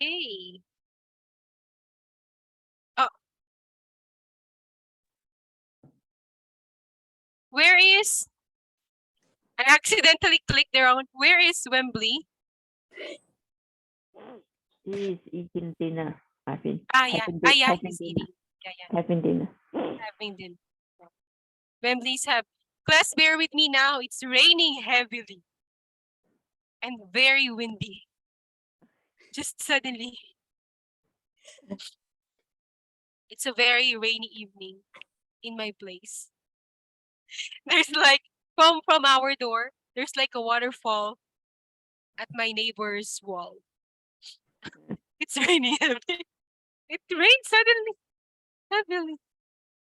Okay. Oh, where is? I accidentally clicked the wrong. Where is Wembley? He is eating dinner, I think. Yeah. Yeah, he's eating. Yeah. Having dinner. Having dinner. Wembley's have. Class, bear with me now. It's raining heavily and very windy. Just suddenly. It's a very rainy evening in my place. There's like from our door, there's like a waterfall at my neighbor's wall. It's raining heavily. It rained suddenly, heavily.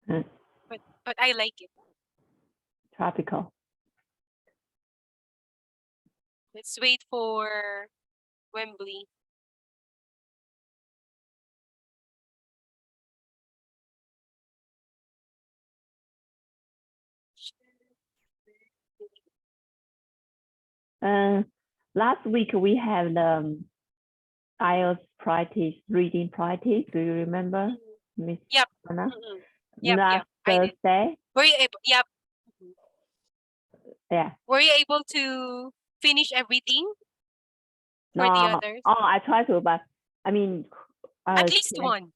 Mm. But I like it. Tropical. Let's wait for Wembley. Last week we have the IELTS practice, reading practice. Do you remember, Miss Yep. Anna? Yep. Last I did. Thursday. Were you able? Yep. Yeah. Were you able to finish everything for the No. others? Oh, I tried to, but I mean, At least one.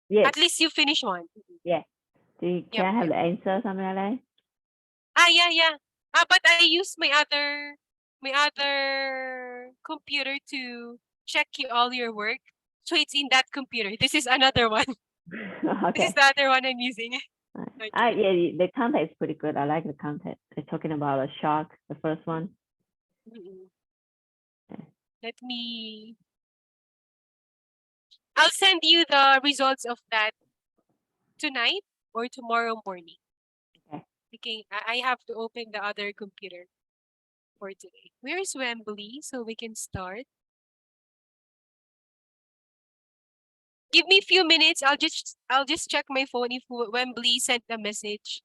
Yes. At least you finish one. Yeah. Can I have the answer, something like that? Yeah. But I used my other computer to check all your work. So it's in that computer. This is another one. Okay. This is the other one I'm using. Okay. Yeah, the content is pretty good. I like the content. They're talking about a shark, the first one. Let me. I'll send you the results of that tonight or tomorrow morning. Okay. I have to open the other computer for today. Where is Wembley so we can start? Give me a few minutes. I'll just check my phone if Wembley sent a message.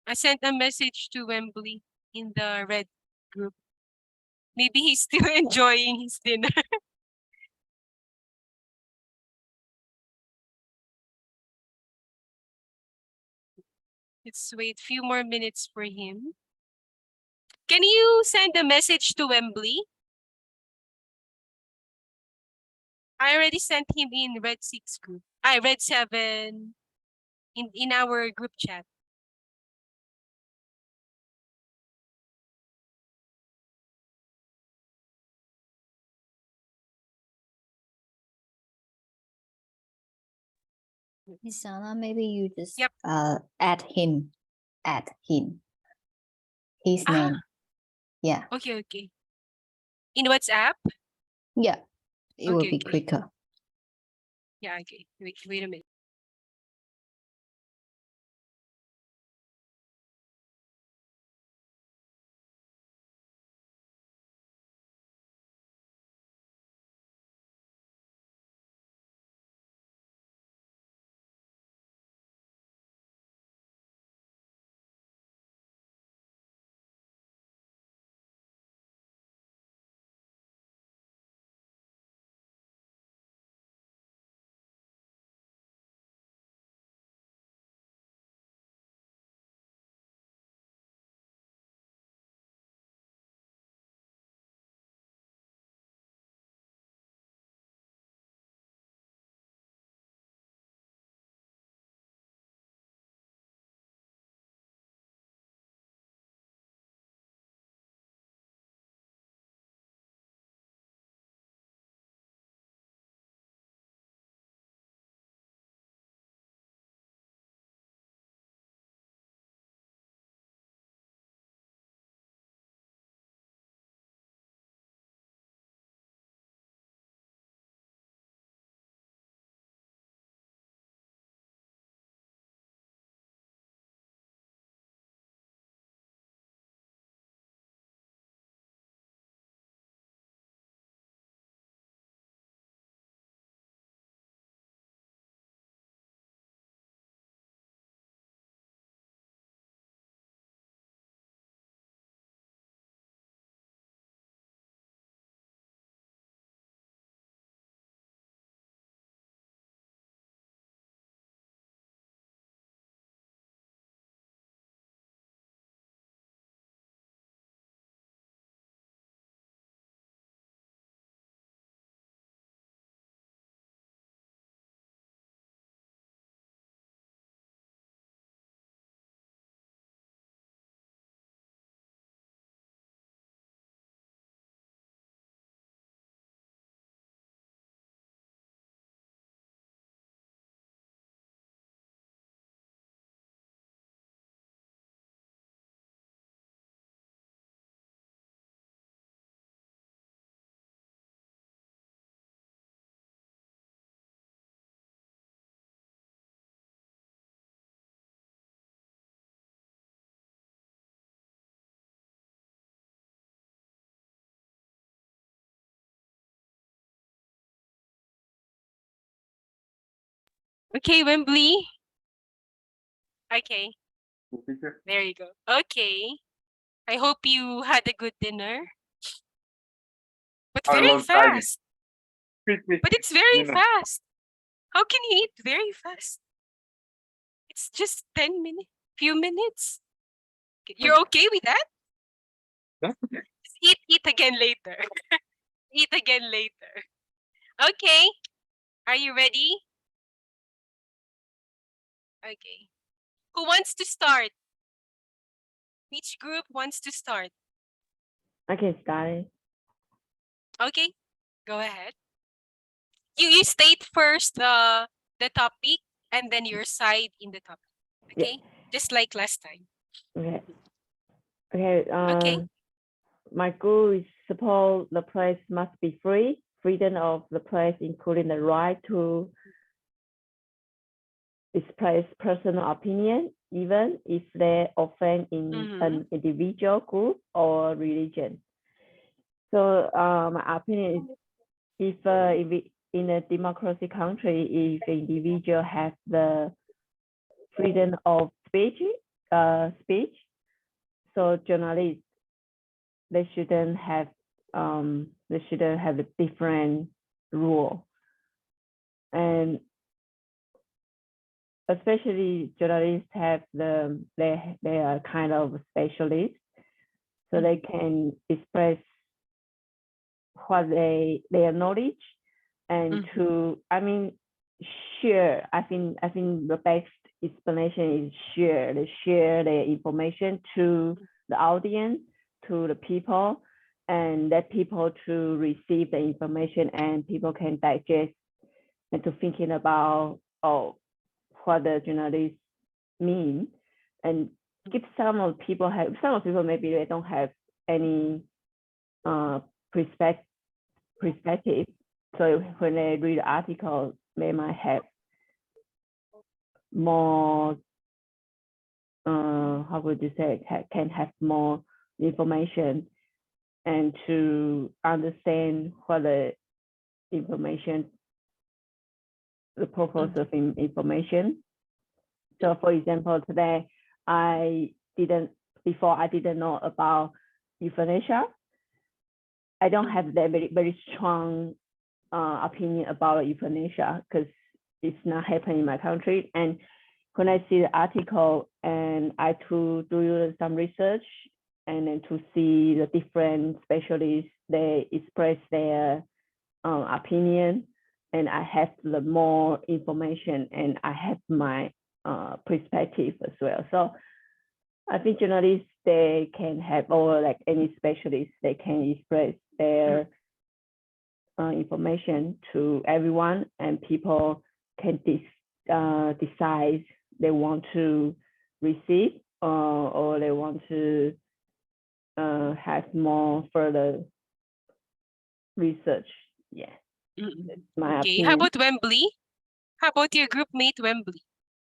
I sent a message to Wembley in the red group. Maybe he's still enjoying his dinner. Let's wait few more minutes for him. Can you send a message to Wembley? I already sent him in Red 6 group. Red 7 in our group chat. Isana, maybe you just Yep. add him. His Ah. name. Yeah. Okay. In WhatsApp? Yeah. It will Okay, be okay. quicker. Yeah, okay. Wait a minute. Okay, Wembley. Okay. There you go. Okay. I hope you had a good dinner. But I very love Thailand. fast. But it's very fast. How can you eat very fast? It's just 10 minutes, few minutes. You're okay with that? Just eat again later. Eat again later. Okay. Are you ready? Okay. Who wants to start? Which group wants to start? I can start it. Okay. Go ahead. You state first the topic and then your side in the topic. Yeah. Okay? Just like last time. Okay. Okay. Okay. My goal is suppose the place must be free, freedom of the place, including the right to express personal opinion, even if they offend in an individual group or religion. So my opinion is if in a democracy country, if individual have the freedom of speech, so journalists they shouldn't have a different rule. And especially journalists have they are kind of specialists, so they can express what their knowledge and to share. I think the best explanation is share their information to the audience, to the people, and let people to receive the information, and people can digest and to thinking about what the journalists mean, and give some people maybe they don't have any perspective. So when they read the article, they might have more, how would you say, can have more information and to understand what the information, the purpose of information. So for example, today I didn't know about euthanasia. I don't have that very strong opinion about euthanasia because it's not happening in my country. And when I see the article and I to do some research and then to see the different specialists, they express their opinion, and I have the more information and I have my perspective as well. So I think journalists, they can have, or like any specialist, they can express their information to everyone, and people can decide they want to receive or they want to have more further research. Yeah. My Okay. opinion. How about Wembley? How about your group mate Wembley?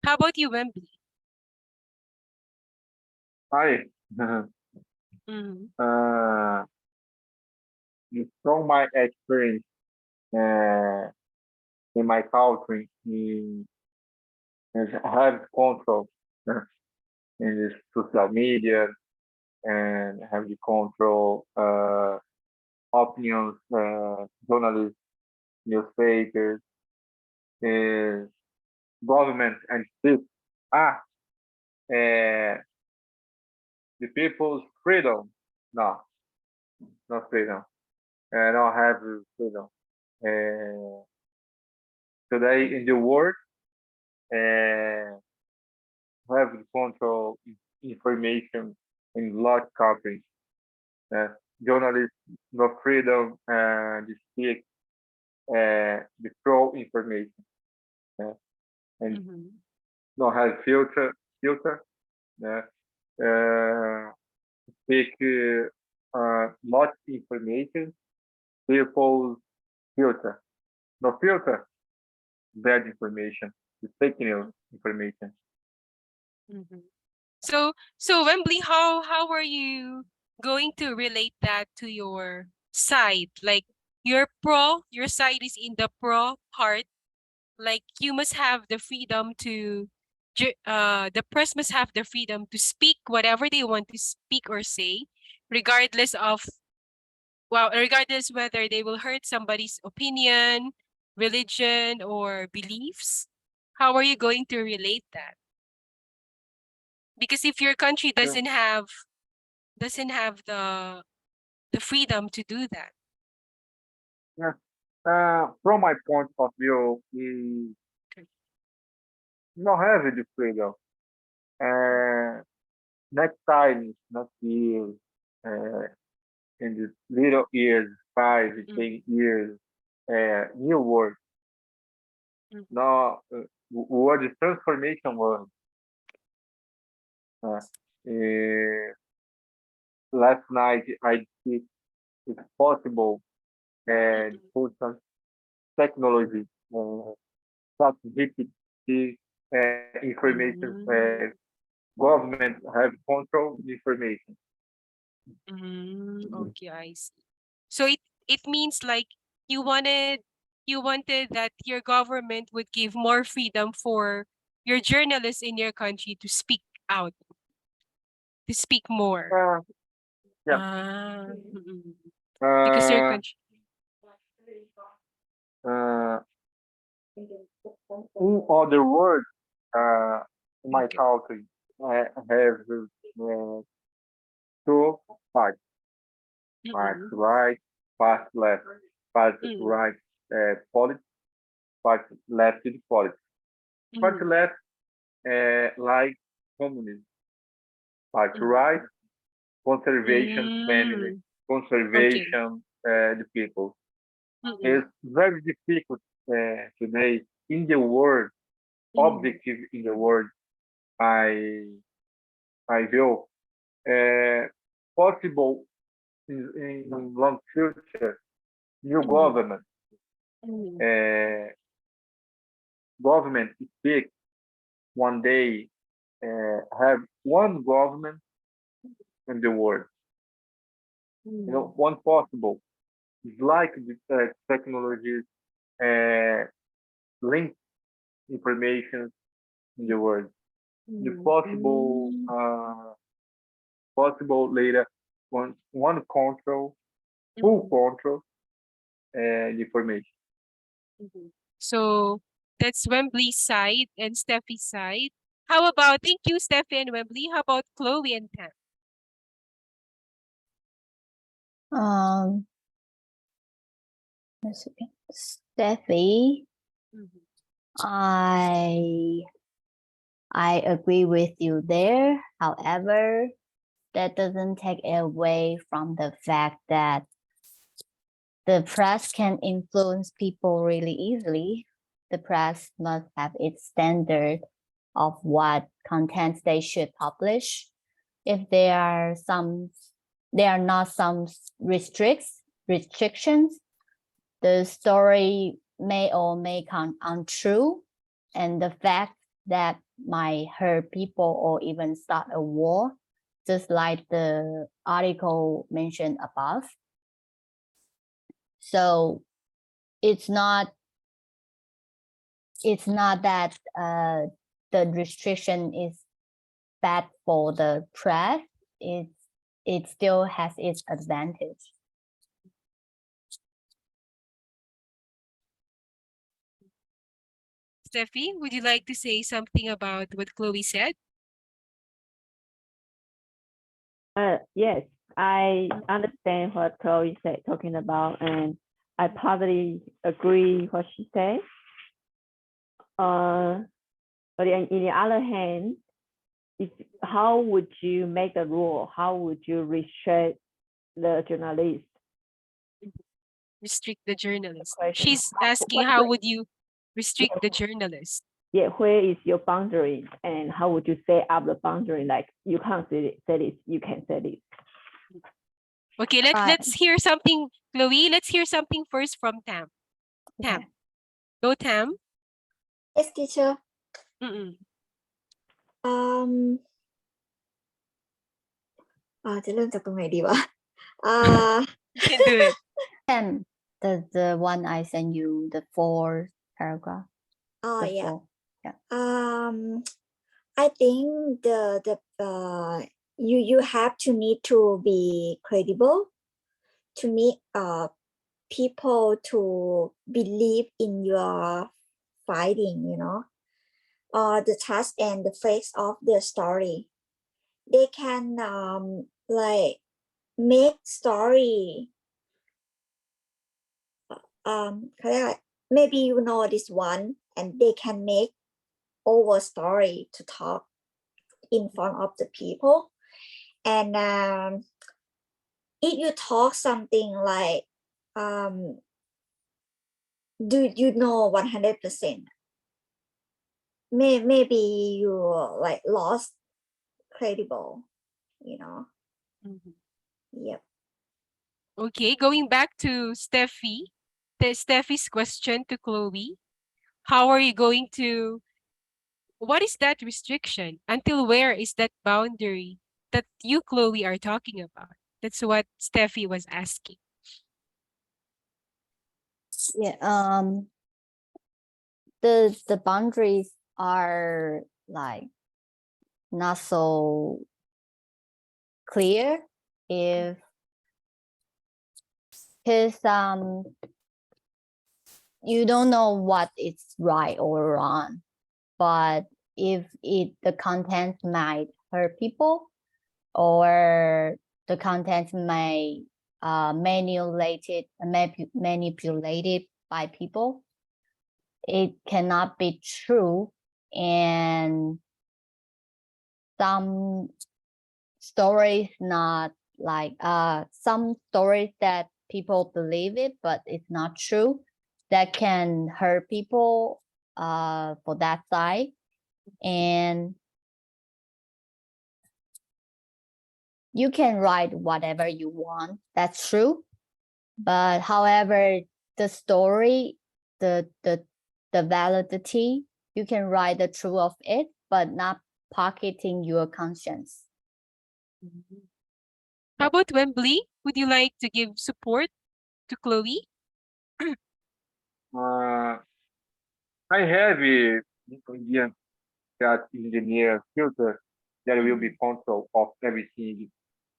How about you, Wembley? Hi. From my experience in my country, have control in this social media and have the control opinions, journalists, newspapers, government and state. The people's freedom. No, not freedom. I don't have freedom. Today in the world, have control information in large countries. Journalists no freedom to speak the pro information, and don't have filter. Speak much information. People filter. No filter bad information, the fake news information. So Wembley, how are you going to relate that to your side? Like your side is in the pro part. Like you must have the freedom to, the press must have the freedom to speak whatever they want to speak or say, regardless whether they will hurt somebody's opinion, religion, or beliefs. How are you going to relate that? Because if your country doesn't have the freedom to do that. From my point of view, we don't have the freedom. Next time, next year, in the little years, 5, 10 years, new world. Now, what is transformation world? Last night I think it's possible and put some technology, such GPT information, government have control the information. Okay, I see. So it means like you wanted that your government would give more freedom for your journalists in your country to speak out, to speak more. Yeah. Because your country. In other words, in my Okay. country, I have two parts, part Mm-mm. right, part left, part Mm. right, politics, part left in politics. Part Mm. left, like communism. Part Mm. right, conservation, family, Mm. Okay. conservation, the people. Mm-mm. It's very difficult today in the world, Mm. objective in the world. I view possible in long future new Mm. Mm. uh, government speak one day have one government in the world. You know, Mm. one possible. It's like the technologies link information in the world. The Mm. possible possible later one control, full Mm. control and information. Mhm. So that's Wembley's side and Steffi's side. How about, thank you, Steffi and Wembley. How about Chloe and Tam? Um, let's see. Steffi, Mhm. I agree with you there. However, that doesn't take away from the fact that the press can influence people really easily. The press must have its standard of what contents they should publish. If there are not some restrictions, the story may or may come untrue, and the fact that might hurt people or even start a war, just like the article mentioned above. So it's not that the restriction is bad for the press. It still has its advantage. Steffi, would you like to say something about what Chloe said? Yes, I understand what Chloe said talking about, and I partly agree what she said. But in the other hand, how would you make a rule? How would you restrict the journalist? Restrict the journalist. Question. She's asking, What, how would you restrict yeah, the journalist? yeah, where is your boundary, and how would you set up the boundary? Like you can't say this, you can say this. Okay, Right. let's hear something, Chloe. Let's hear something first from Tam. Tam. Okay. Go, Tam. Yes, teacher. Mm-mm. จะเริ่มจากตรงไหนดีวะ You can do it. And the one I sent you, the 4 paragraph. The yeah. 4. I think you have to need to be credible to make people to believe in your fighting, the trust and the facts of the story. They can like make story maybe you know this one and they can make over story to talk in front of the people. And if you talk something like do you know 100%, maybe you like lost credible, Mhm. Yep. Okay, going back to Steffi's question to Chloe. How are you going to, what is that restriction? Until where is that boundary that you, Chloe, are talking about? That's what Steffi was asking. Yeah. The boundaries are like not so clear if because you don't know what is right or wrong, but if the content might hurt people, or the content may manipulated by people. It cannot be true, and some stories not like some stories that people believe it, but it's not true, that can hurt people for that side. And you can write whatever you want, that's true, but however the story, the validity, you can write the truth of it, but not pocketing your conscience. How about Wembley? Would you like to give support to Chloe? I have a idea that in the near future there will be control of everything,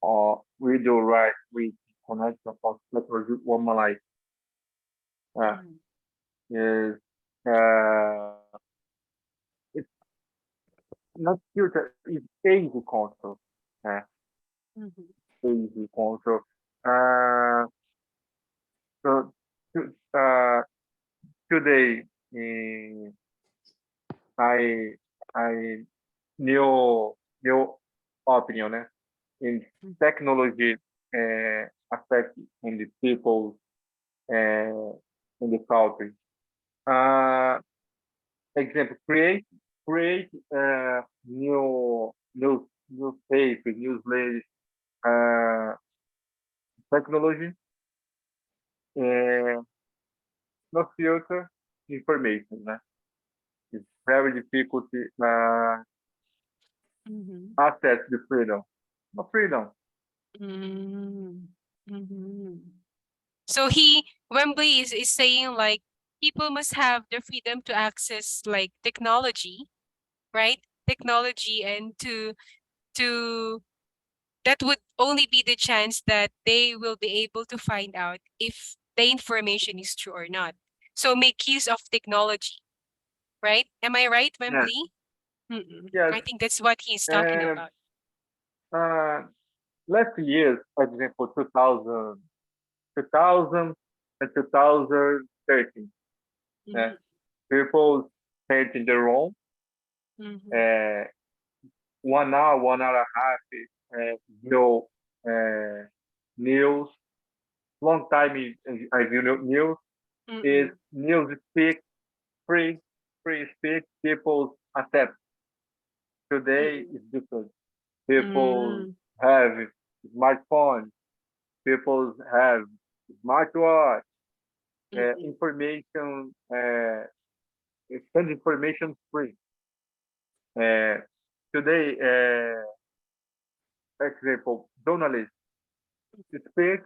or we do right with connection of technology woman life. Is it's not future, it's easy control. Easy control. So today, I new opinion in technology affect in the people in the country. Example, create new newspaper, newsletter, technology, and no filter information. It's very difficult access the freedom. No freedom. So Wembley is saying like people must have the freedom to access like technology, right? Technology, and to that would only be the chance that they will be able to find out if the information is true or not. So make use of technology, right? Am I right, Wembley? Yes. I think that's what he's talking about. Last year, for example, 2000 and 2013, people stayed in their room, 1 hour, 1 hour and a half, view news. Long time I view news. Is news speak free speak, people accept. Today is different. People have smartphones, people have smartwatch, information, send information free. Today, for example, journalists speak,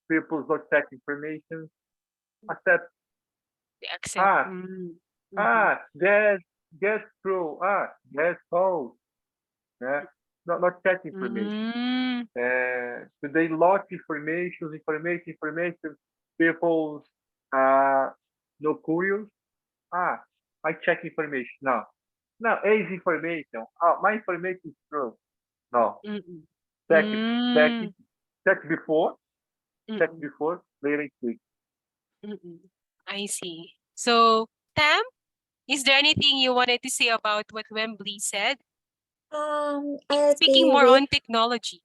people don't check information, accept. They accept. That's true. That's false. Not check information. Today, lot information. People no curious. I check information. No, is information. My information is true. No. Check it. Check before. Check before. Later speak. I see. So, Tam, is there anything you wanted to say about what Wembley said? I Speaking more on technology.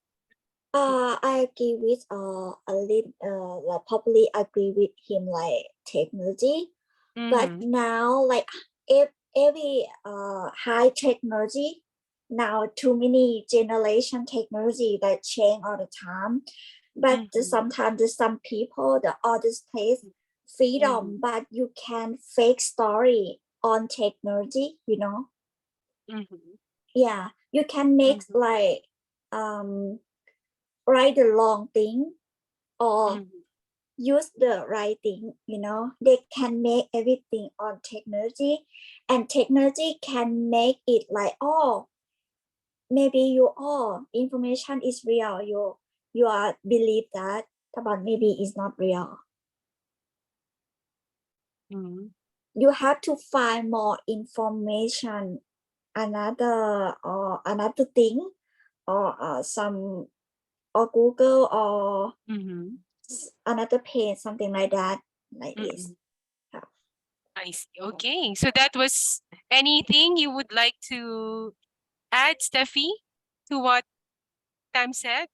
I agree with a little like probably agree with him like technology, but now like if every high technology now too many generation technology that change all the time, but sometimes some people the others place freedom, but you can fake story on technology, yeah, you can make like write the wrong thing or use the right thing, they can make everything on technology, and technology can make it like, maybe your information is real, you are believe that, but maybe it's not real. You have to find more information another thing, or some, or Google, or Mm-hmm. another page, something like that, like this. I see. Okay. So that was anything you would like to add, Steffi, to what Tam said?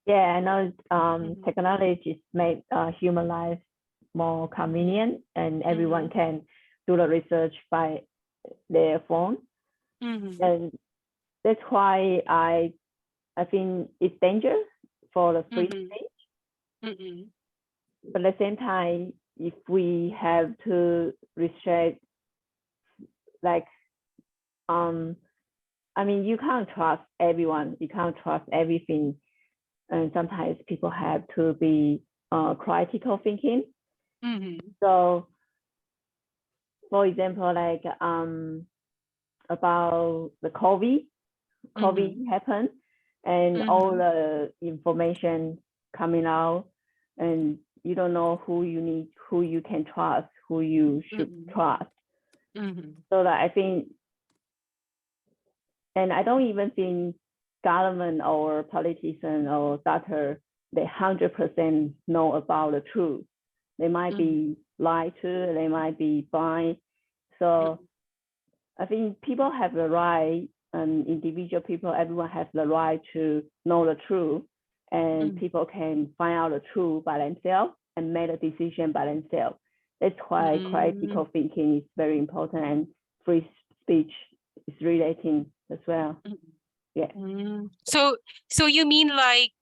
Yeah, I know Mhm. technology made human life more convenient, and everyone can do the research by their phone. Mm-hmm. And that's why I think it's dangerous for the free Mhm. speech. Mm-hmm. But at the same time, if we have to restrict, like, I mean, you can't trust everyone. You can't trust everything, and sometimes people have to be critical thinking. Mm-hmm. So, for example, like about the COVID happened, and all the information coming out, and you don't know who you can trust, who you should trust. Mm-hmm. So that I think, and I don't even think government or politician or doctor, they 100% know about the truth. They might be lied to, they might be blind. So I think people have the right, and individual people, everyone has the right to know the truth, and people can find out the truth by themselves and make a decision by themselves. That's why critical thinking is very important, and free speech is relating as well. Yeah. So you mean like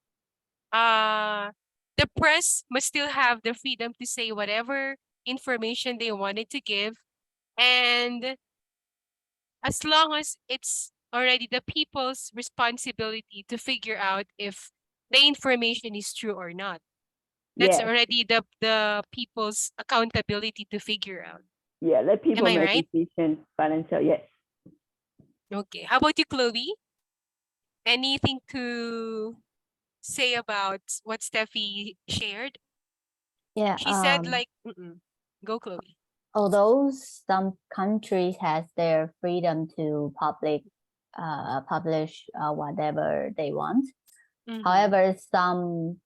the press must still have the freedom to say whatever information they wanted to give, and as long as it's already the people's responsibility to figure out if the information is true or not. That's Yes. already the people's accountability to figure out. Yeah. Let people Am I make right? decisions by themselves. Yes. Okay. How about you, Chloe? Anything to say about what Steffi shared? Yeah. She said like, go Chloe. Although some countries has their freedom to publish whatever they want, however, some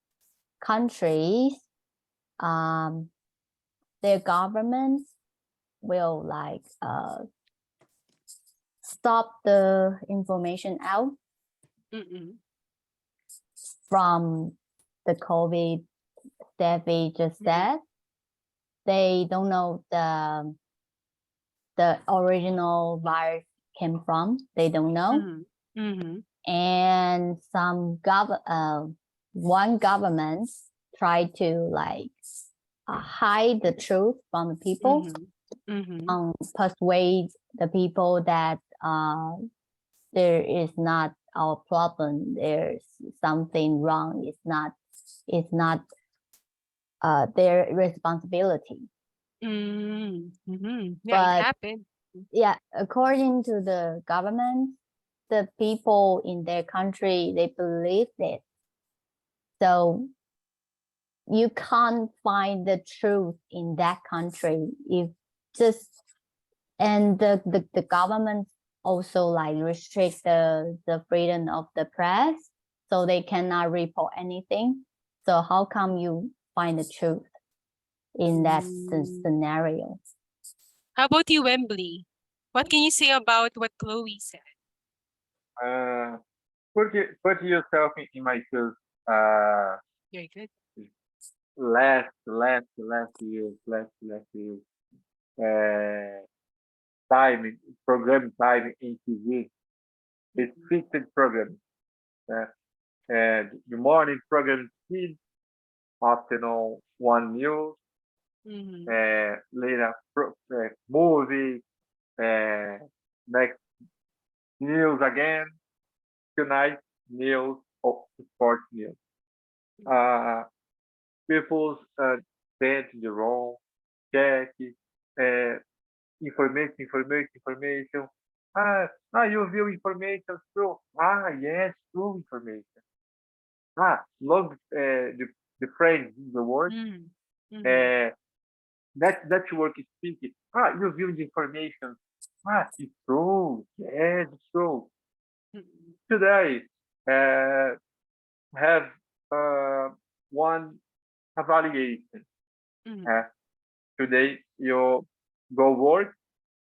countries, their governments will like stop the information out from the COVID Steffi just said. They don't know the original virus came from. They don't know. And one government tried to like hide the truth from the people, persuade the people that there is not our problem. There's something wrong. It's not their responsibility. Yeah, But it happened. yeah, according to the government, the people in their country, they believe it. So you can't find the truth in that country if just, and the government also like restrict the freedom of the press, so they cannot report anything. So how come you find the truth in that scenario? How about you, Wembley? What can you say about what Chloe said? Put yourself in my shoes. Very good. Last years, time, program time in TV. It's fixed program. And the morning program kids, afternoon one news, later movie, next news again, tonight news or sports news. People send the wrong, check, information. You view information true. Yes, true information. Love the phrase, the word. Network speaking. You view the information It's true. Yes, it's true. Mm-mm. Today, have one evaluation. Mm-mm. Uh, Today, you go work.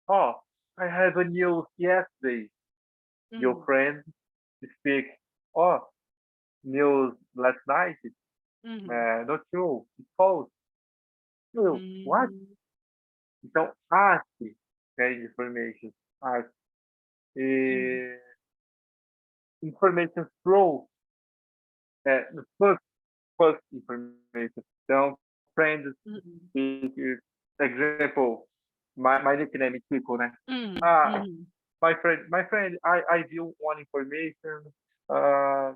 Oh, I have a news yesterday. Your Mm-mm. friend speak. Oh, news last night. Mm-mm. Not true. It's false. You what? Mm. Então, ask information. Ask Mm. eh, information flow. The first information. Então, friends Mm-mm. speak. Example, my nickname is Chico, né? Mm. Ah, Mm. my friend, I view one information. Uh,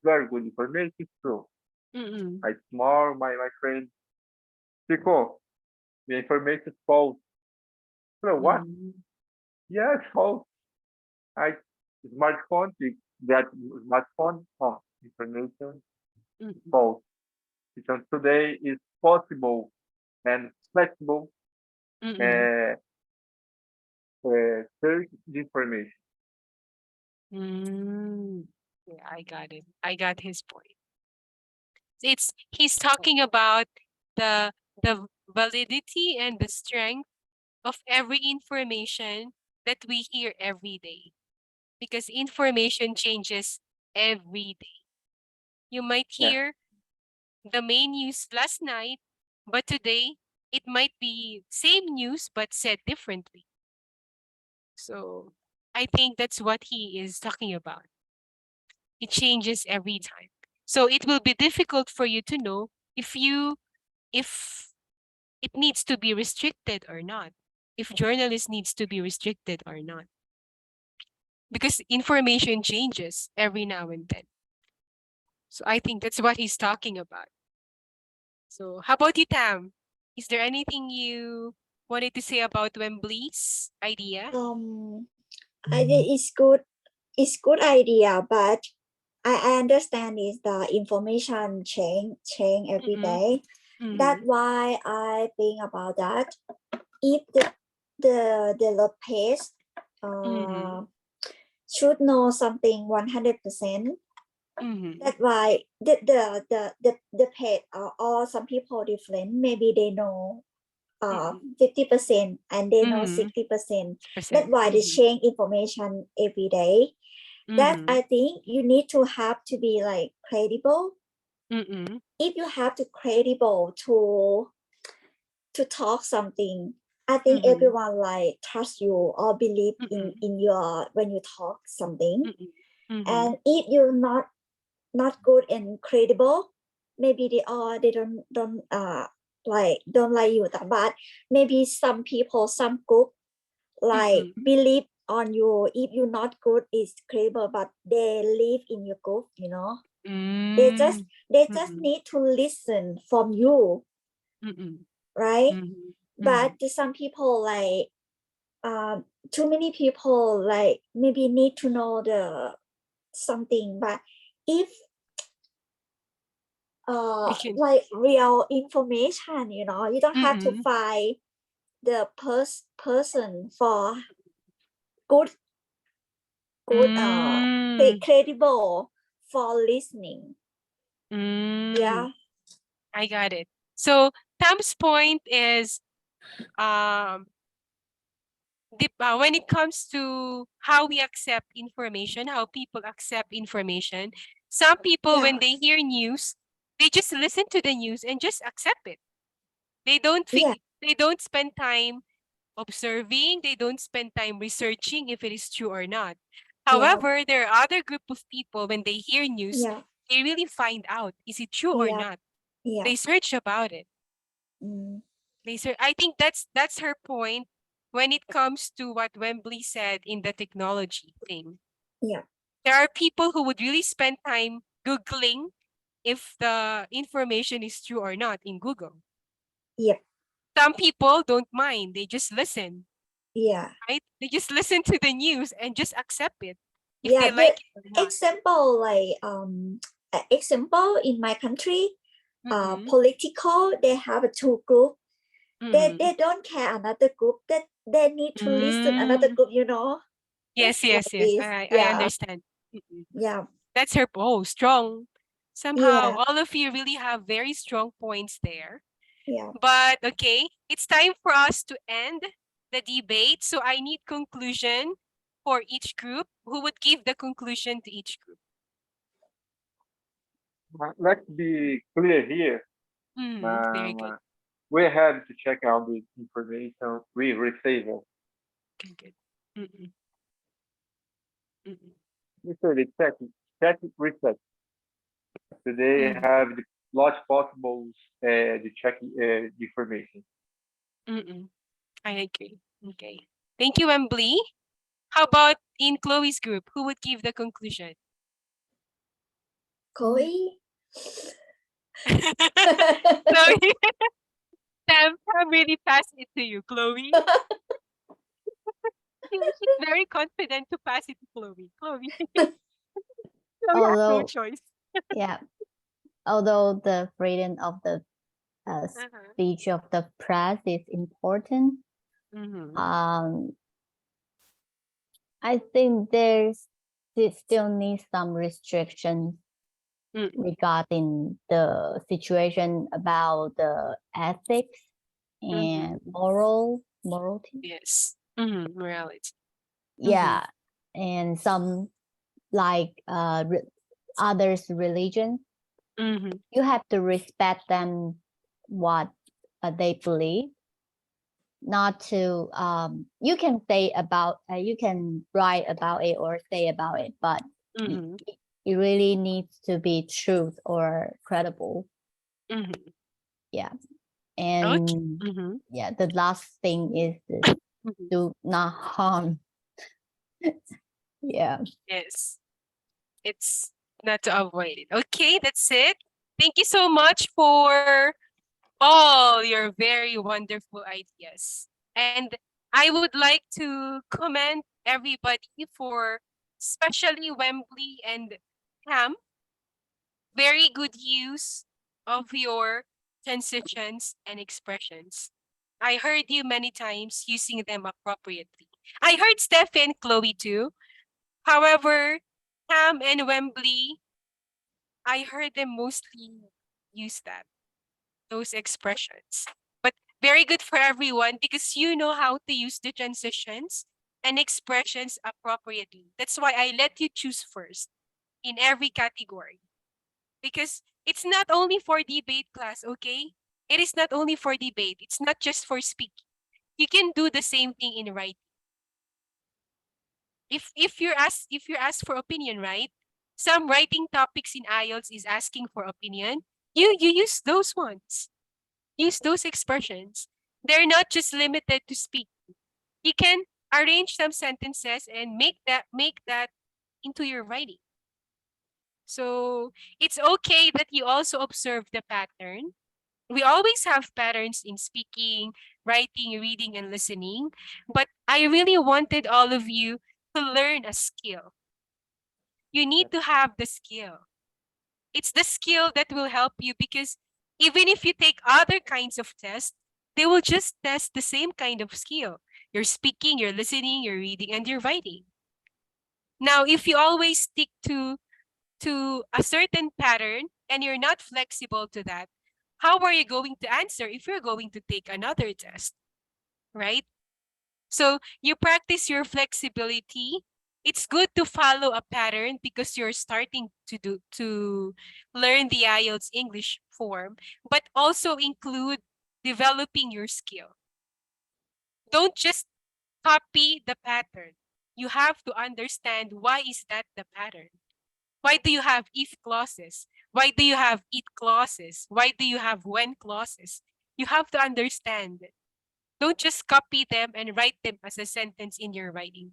Very good information. True. Mm. I tomorrow my friend Chico, the information is false. So what? Mm. Yes, false. I smartphone that smartphone information Mm. false. Because today is possible and flexible Mm. uh, search the information. Mm. Yeah, I got it. I got his point. He's talking about the the validity and the strength of every information that we hear every day, because information changes every day. You might Yeah. hear the main news last night, but today it might be same news but said differently. So I think that's what he is talking about. It changes every time. So it will be difficult for you to know if it needs to be restricted or not, if journalist needs to be restricted or not, because information changes every now and then. So I think that's what he's talking about. So how about you, Tam? Is there anything you wanted to say about Wembley's idea? I think it's good idea, but I understand is the information change every Mm-mm, day. That's mm-mm, why I think about that. If the page mm-hmm, should know something 100%. mm-hmm, That's why the page or some people different. Maybe they know mm-mm, 50% and they know mm-hmm, 60%. That's 6%, why they mm-hmm, change information every day. That mm-hmm, I think you need to have to be like credible. mm-mm, If you have to credible to talk something, I think mm-hmm, everyone like trust you or believe mm-mm, in your when you talk something. mm-mm, mm-hmm, And if you're not good and credible, maybe they don't like you that bad. Maybe some people, some group like mm-mm, believe on you. If you're not good, is credible, but they live in your group, they just mm, they just mm-mm, need to listen from you, mm-mm, right? mm-hmm, mm-hmm, But some people like too many people like maybe need to know the something, but if we can, like real information, you don't have to mm-mm, find the person for good mm, credible for listening. mm, Yeah, I got it. So Tam's point is, um, when it comes to how we accept information, how people accept information, some people, when yeah, they hear news, they just listen to the news and just accept it. They don't yeah, they don't spend time observing, they don't spend time researching if it is true or not. yeah, However, there are other group of people, when they hear news, yeah, they really find out, is it true or yeah, not? yeah. They search about it. Mm, I think that's her point when it comes to what Wembley said in the technology thing. yeah, There are people who would really spend time Googling if the information is true or not in Google. yeah, Some people don't mind, they just listen, yeah, right? They just listen to the news and just accept it if yeah. they like The it or not. example like example in my country, Mm-mm, political they have a two group. They don't care another group, that they need to listen another Mm. group, you know. Yes, That's yes, what yes. it is. I Yeah, understand. Mm-mm. yeah, That's her strong. Somehow, yeah, all of you really have very strong points there. yeah. But okay, it's time for us to end the debate. So I need conclusion for each group. Who would give the conclusion to each group? Let's be clear here. Very good. We have to check out the information we receive. Good, good. Mm-mm. Mm-mm. We say check, research. Today Mm. have the large possible the check information. Mm-mm. I agree. Okay. Thank you, Wembley. How about in Chloe's group? Who would give the conclusion? Chloe. Chloe. Sam really passed it to you, Chloe. She's very confident to pass it to Chloe. Chloe. Chloe has no Although, choice. yeah, although the freedom of the Uh-huh. speech of the press is important, Mm-hmm. I think there's still needs some restrictions Mm. regarding the situation about the ethics and morality. Yes. Mm-hmm. Morality. Yeah, and some like others religion, Mm-hmm. you have to respect them what they believe, not to you can say about you can write about it or say about it, but Mm-hmm. it really needs to be truth or credible. Mm-hmm. Yeah. Okay. And Mm-hmm. yeah, the last thing is to Mm-hmm. do not harm. Yeah. Yes. It's not to avoid it. Okay, that's it. Thank you so much for all your very wonderful ideas. And I would like to commend everybody for, especially Wembley and Cam, very good use of your transitions and expressions. I heard you many times using them appropriately. I heard Steph and Chloe too. However, Cam and Wembley, I heard them mostly use those expressions. But very good for everyone because you know how to use the transitions and expressions appropriately. That's why I let you choose first in every category. Because it's not only for debate class, okay? It is not only for debate. It's not just for speaking. You can do the same thing in writing. If you're asked for opinion, right? Some writing topics in IELTS is asking for opinion. You use those ones. Use those expressions. They're not just limited to speak. You can arrange some sentences and make that into your writing. So it's okay that you also observe the pattern. We always have patterns in speaking, writing, reading, and listening. But I really wanted all of you to learn a skill. You need to have the skill. It's the skill that will help you because even if you take other kinds of tests, they will just test the same kind of skill. You're speaking, you're listening, you're reading, and you're writing. Now, if you always stick to a certain pattern and you're not flexible to that, how are you going to answer if you're going to take another test, right? So you practice your flexibility. It's good to follow a pattern because you're starting to learn the IELTS English form, but also include developing your skill. Don't just copy the pattern. You have to understand why is that the pattern. Why do you have if clauses? Why do you have it clauses? Why do you have when clauses? You have to understand. Don't just copy them and write them as a sentence in your writing.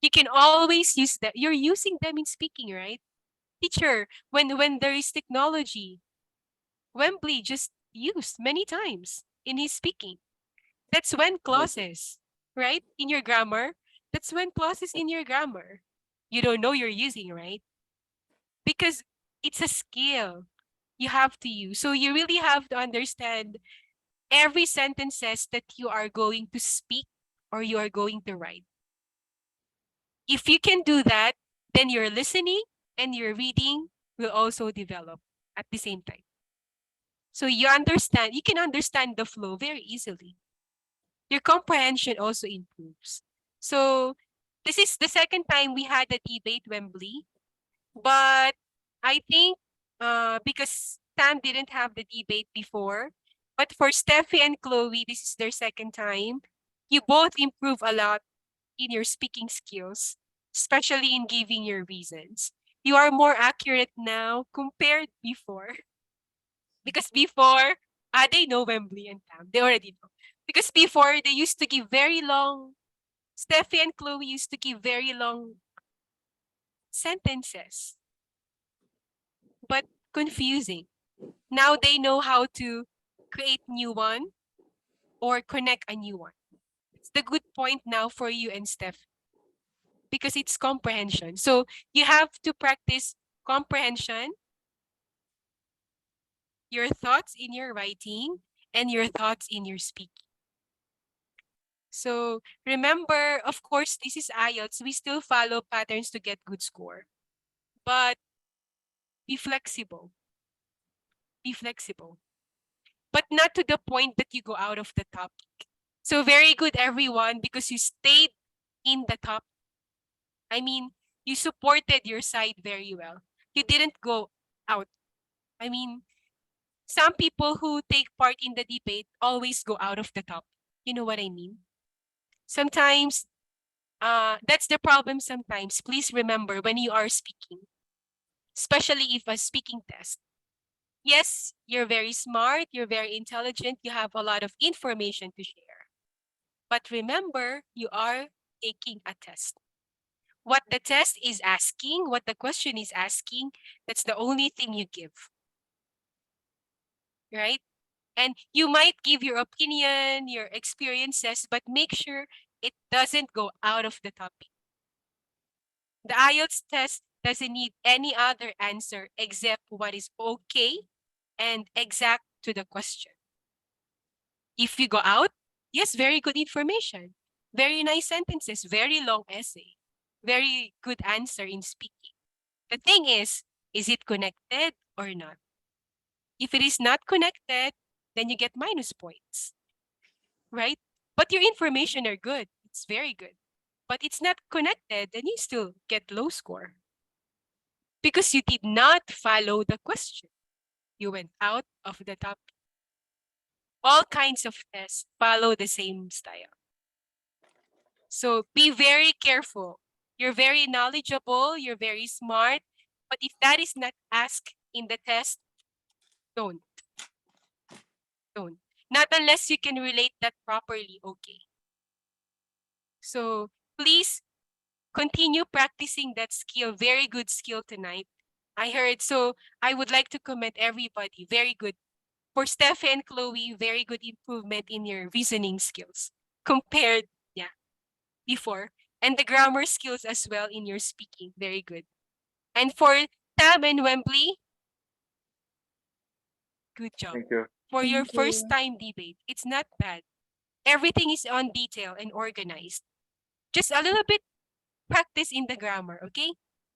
You can always use that. You're using them in speaking, right? Teacher, when there is technology, Wembley just used many times in his speaking. That's when clauses, right? In your grammar. That's when clauses in your grammar. You don't know you're using, right? Because it's a skill you have to use. So you really have to understand every sentences that you are going to speak or you are going to write. If you can do that, then your listening and your reading will also develop at the same time. So you can understand the flow very easily. Your comprehension also improves. So this is the second time we had the debate, Wembley. But I think because Sam didn't have the debate before, but for Steffi and Chloe, this is their second time. You both improve a lot in your speaking skills, especially in giving your reasons. You are more accurate now compared before. Because before, they know Wembley and Tam. They already know. Because before, they used to give very long, Steffi and Chloe used to give very long sentences, but confusing. Now they know how to create new one or connect a new one. It's the good point now for you and Steph because it's comprehension. So you have to practice comprehension, your thoughts in your writing, and your thoughts in your speaking. So remember, of course, this is IELTS. We still follow patterns to get good score. But be flexible. Be flexible. But not to the point that you go out of the topic. So very good, everyone, because you stayed in the top. I mean, you supported your side very well. You didn't go out. I mean, some people who take part in the debate always go out of the top. You know what I mean? Sometimes, that's the problem sometimes. Please remember when you are speaking, especially if a speaking test. Yes, you're very smart, you're very intelligent, you have a lot of information to share. But remember, you are taking a test. What the test is asking, what the question is asking, that's the only thing you give. Right? And you might give your opinion, your experiences, but make sure it doesn't go out of the topic. The IELTS test doesn't need any other answer except what is okay and exact to the question. If you go out, yes, very good information, very nice sentences, very long essay, very good answer in speaking. The thing is it connected or not? If it is not connected, then you get minus points, right? But your information are good. It's very good. But it's not connected, then you still get low score. Because you did not follow the question. You went out of the topic. All kinds of tests follow the same style. So be very careful. You're very knowledgeable, you're very smart, but if that is not asked in the test, don't. Don't. Not unless you can relate that properly, okay. So please continue practicing that skill, very good skill tonight. I heard, so I would like to commend everybody, very good. For Steffi and Chloe, very good improvement in your reasoning skills compared, before. And the grammar skills as well in your speaking, very good. And for Tam and Wembley, good job. Thank you. For your Thank first you. time debate, it's not bad. Everything is on detail and organized. Just a little bit practice in the grammar, okay?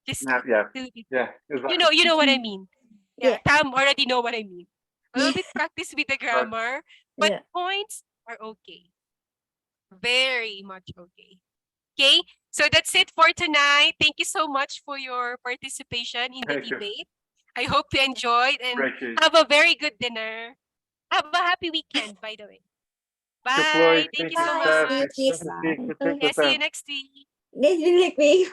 Just Yeah, yeah, little bit. yeah. Exactly. You know what I mean. Yeah, Yeah. Tam already know what I mean. A little Yeah. bit practice with the grammar, but Yeah. points are okay. Very much okay. Okay, so that's it for tonight. Thank you so much for your participation in the Thank you. debate. I hope you enjoyed and Appreciate it. have a very good dinner. Have a happy weekend, by the way. Thank you, Bye. Floyd. Thank Thank you so you, Bye. Steph. much. See you Bye. Yeah, see you Sam. next week. next week.